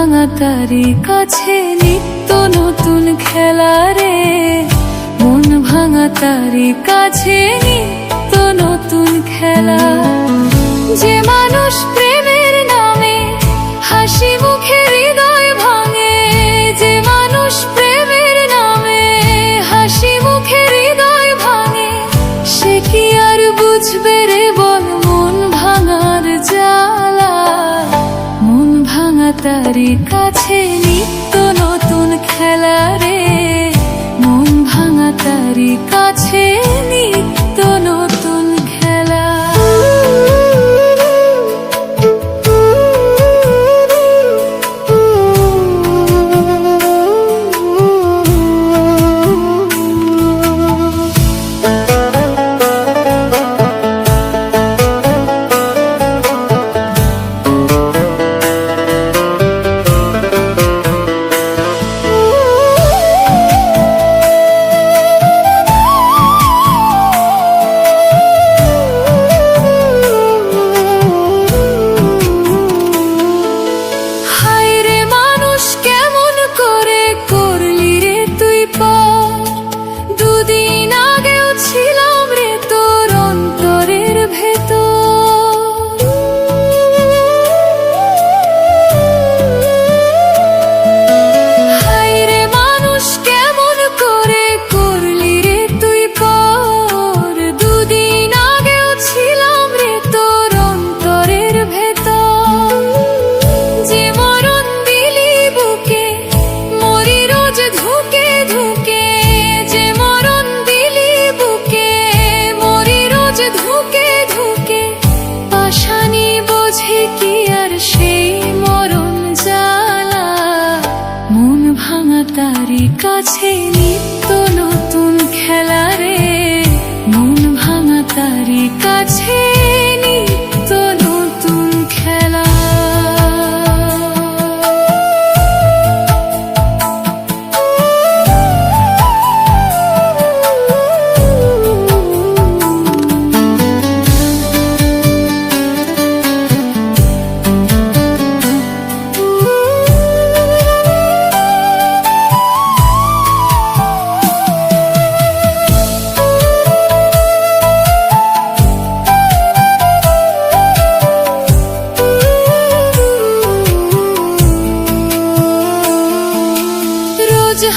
ভাঙা তারি কাছে নিত্য নতুন খেলা রে, মন ভাঙা তারি কাছে নিত্য নতুন খেলা। যে মানুষ প্রেমের নামে হাসি মুখে হৃদয় ভাঙে, যে মানুষ প্রেমের নামে হাসি মুখে হৃদয় ভাঙে, সে কি আর বুঝবে রে বল মন ভাঙার জ্বালা। মন ভাঙা তারি কাছে নিত্য নতুন খেলা রে, মন ভাঙা তারি কাছে নিত্য নতুন খেলা। তারি কাছে নিত্য নতুন খেলা রে, মন ভাঙা তারি কাছে নিত্য নতুন খেলা।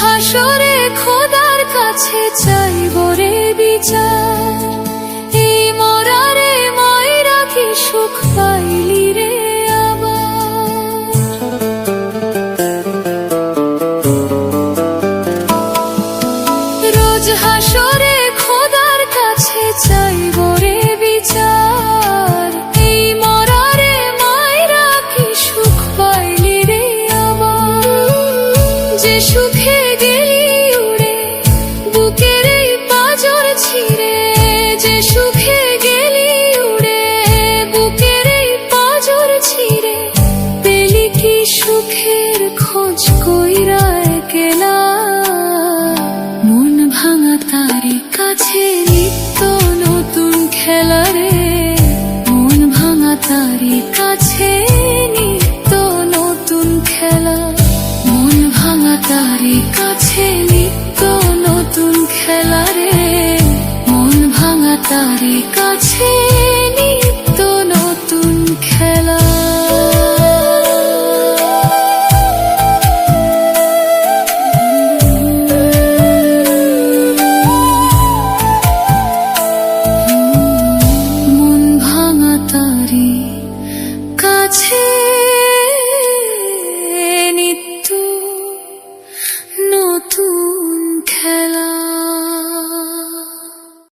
হাসরে খোদার কাছে চাইব রে বিচার, এই মরারে মায়েরা কি সুখ পাইলি রে আবার। রোজ হাসরে খোদার কাছে চাইব রে বিচার, এই মরারে মায়েরা কি সুখ পাইলি রে আবার। যে সুখে গেলি উড়ে বুকের এই পাঁজর ছিঁড়ে, যে সুখে গেলি উড়ে বুকের এই পাঁজর ছিঁড়ে, পেলি কি সুখের খোঁজ কইরা একলা। মন ভাঙা তারি কাছে নিত্য নতুন খেলা রে, মন ভাঙা তারি কাছে নিত্য নতুন খেলা। মন ভাঙা তারি কাছে নিত্য নতুন খেলা রে, মন ভাঙা তারি কাছে নিত্য নতুন খেলা। মন ভাঙা তারি কাছে